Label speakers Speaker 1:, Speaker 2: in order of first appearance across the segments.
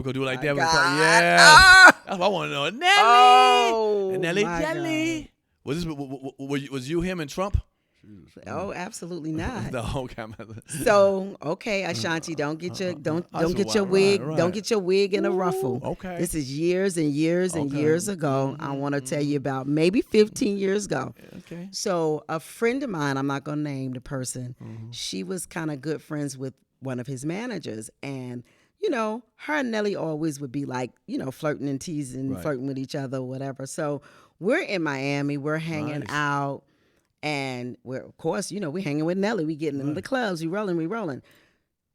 Speaker 1: gonna do it like that.
Speaker 2: God.
Speaker 1: Yeah, that's what I want to know. Nelly,
Speaker 2: Oh,
Speaker 1: Nelly,
Speaker 2: my
Speaker 1: Jelly. Was this was you him and Trump?
Speaker 2: Oh, absolutely not.
Speaker 1: No, okay.
Speaker 2: So, okay, Ashanti, don't get your wig,
Speaker 1: right.
Speaker 2: don't get your wig in a ruffle.
Speaker 1: Okay.
Speaker 2: This is years and years and years ago. I want to tell you about maybe 15 years ago.
Speaker 1: Okay.
Speaker 2: So, a friend of mine, I'm not going to name the person, she was kind of good friends with one of his managers, and you know, her and Nelly always would be like, you know, flirting and teasing, flirting with each other, whatever. So, we're in Miami, we're hanging out. And we're, of course, you know, we're hanging with Nelly. We getting in the clubs. We rolling.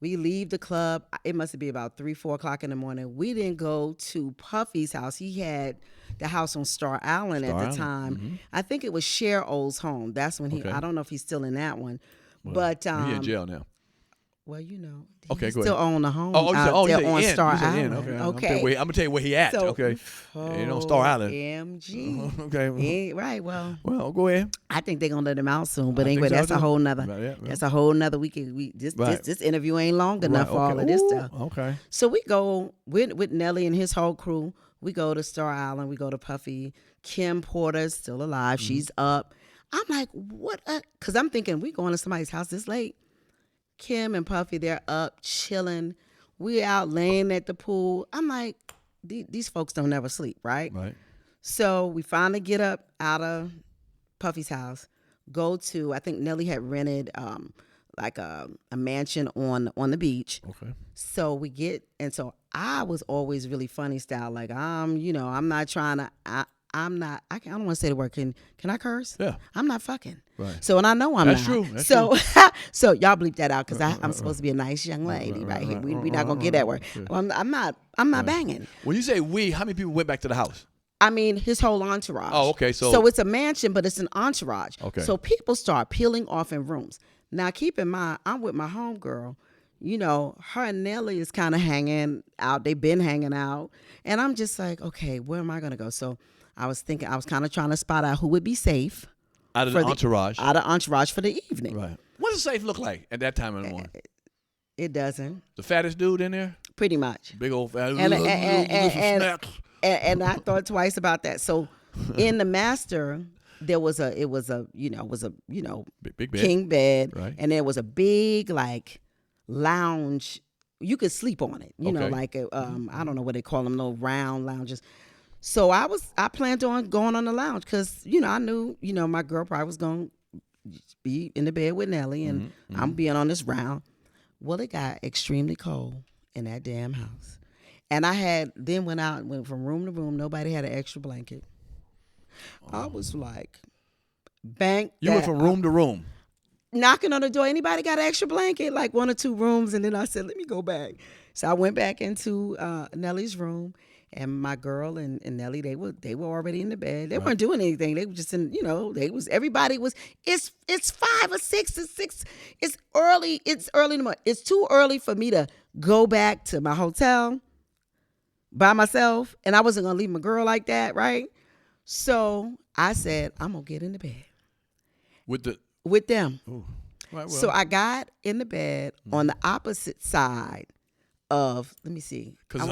Speaker 2: We leave the club. It must be about 3, 4 o'clock in the morning. We didn't go to Puffy's house. He had the house on Star Island at the time. I think it was Cher Old's home. That's when I don't know if he's still in that one.
Speaker 1: Well,
Speaker 2: but
Speaker 1: he's in jail now.
Speaker 2: Well, you know,
Speaker 1: he
Speaker 2: still own the home
Speaker 1: out
Speaker 2: there on Star Island.
Speaker 1: Okay. I'm gonna tell you where he at.
Speaker 2: So,
Speaker 1: okay. On Star Island.
Speaker 2: MG.
Speaker 1: Okay.
Speaker 2: Right. Well,
Speaker 1: go ahead.
Speaker 2: I think they're gonna let him out soon. But anyway, that's a whole nother. That's a whole nother weekend. This interview ain't long enough for all of this stuff.
Speaker 1: Okay.
Speaker 2: So we go with Nelly and his whole crew. We go to Star Island. We go to Puffy. Kim Porter's still alive. She's up. I'm like, what? Because I'm thinking we going to somebody's house this late. Kim and Puffy, they're up chilling. We out laying at the pool. I'm like, these folks don't never sleep, right?
Speaker 1: Right.
Speaker 2: So we finally get up out of Puffy's house, go to, I think Nelly had rented like a mansion on the beach.
Speaker 1: Okay.
Speaker 2: So we get, and so I was always really funny style, like I'm not trying to. I don't want to say the word. Can I curse?
Speaker 1: Yeah.
Speaker 2: I'm not fucking.
Speaker 1: Right.
Speaker 2: So, and I know I'm
Speaker 1: That's
Speaker 2: not.
Speaker 1: True. That's
Speaker 2: so,
Speaker 1: true.
Speaker 2: So y'all bleep that out because I'm supposed to be a nice young lady right here. We're not gonna get that word. Well, I'm not banging.
Speaker 1: When you say we, how many people went back to the house?
Speaker 2: I mean, his whole entourage.
Speaker 1: Oh, okay.
Speaker 2: So it's a mansion, but it's an entourage.
Speaker 1: Okay.
Speaker 2: So people start peeling off in rooms. Now, keep in mind, I'm with my homegirl. You know, her and Nelly is kind of hanging out. They've been hanging out. And I'm just like, okay, where am I going to go? So I was kind of trying to spot out who would be safe.
Speaker 1: Out of the entourage.
Speaker 2: Out of entourage for the evening.
Speaker 1: Right. What does safe look like at that time in the morning?
Speaker 2: It doesn't.
Speaker 1: The fattest dude in there?
Speaker 2: Pretty much.
Speaker 1: Big old fat.
Speaker 2: And I thought twice about that. So in the master, there was a
Speaker 1: big bed.
Speaker 2: King bed,
Speaker 1: right.
Speaker 2: And there was a big like lounge. You could sleep on it, you know, like I don't know what they call them, no round lounges. So I planned on going on the lounge because I knew my girl probably was gonna be in the bed with Nelly, and I'm being on this round. Well, it got extremely cold in that damn house, and I went from room to room. Nobody had an extra blanket. I was like, bank.
Speaker 1: You went from room to room,
Speaker 2: knocking on the door. Anybody got an extra blanket? Like 1 or 2 rooms, and then I said, let me go back. So I went back into Nelly's room. And my girl and Nelly, they were already in the bed. They weren't doing anything. They were just in, everybody was, it's 5 or 6, it's 6. It's early in the morning. It's too early for me to go back to my hotel by myself. And I wasn't going to leave my girl like that, right? So I said, I'm going to get in the bed. With them.
Speaker 1: Ooh. Right, well.
Speaker 2: So I got in the bed on the opposite side of, let me see.
Speaker 1: Because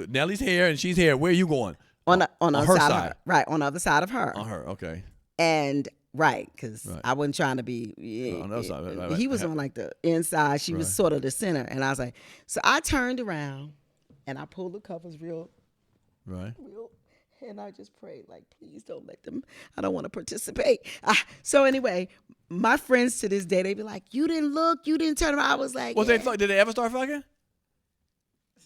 Speaker 1: Nelly's here and she's here. Where are you going?
Speaker 2: On the other
Speaker 1: her
Speaker 2: side.
Speaker 1: side.
Speaker 2: Of her. Right, on the other side of her.
Speaker 1: On her, okay.
Speaker 2: And because I wasn't trying to be.
Speaker 1: On the other side. Right.
Speaker 2: He was on like the inside. She was sort of the center. And I was like, so I turned around and I pulled the covers real. And I just prayed, like, please don't let them. I don't want to participate. So anyway, my friends to this day, they be like, you didn't look, you didn't turn around. I was like,
Speaker 1: did they ever start fucking?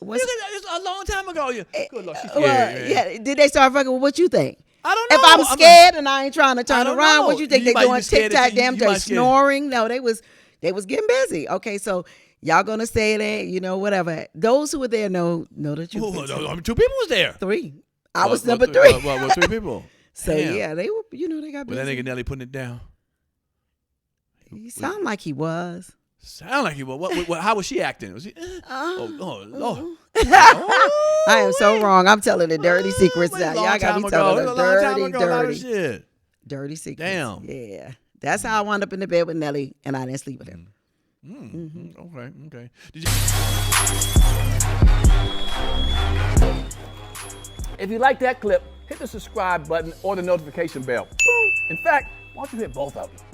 Speaker 1: It's a long time ago. Good Lord, she's scared.
Speaker 2: Did they start fucking? Well, what you think?
Speaker 1: I don't know.
Speaker 2: If I'm scared and I ain't trying to turn around,
Speaker 1: know.
Speaker 2: what you think they doing? Tic-tac, damn, they snoring? No, they was getting busy. Okay, so y'all gonna say that, whatever. Those who were there know the truth.
Speaker 1: 2 people was there.
Speaker 2: 3. I was number 3.
Speaker 1: Well, 3 people.
Speaker 2: So yeah, they were. They got busy.
Speaker 1: Well, that nigga Nelly putting it down.
Speaker 2: He sounded like he was.
Speaker 1: Sound like he was. What, how was she acting? Was he? Lord.
Speaker 2: I am so wrong. I'm telling the dirty secrets now. Y'all got me telling the dirty secrets.
Speaker 1: Damn.
Speaker 2: Yeah, that's how I wound up in the bed with Nelly, and I didn't sleep with him.
Speaker 1: Okay. Did you?
Speaker 3: If you like that clip, hit the subscribe button or the notification bell. In fact, why don't you hit both of them?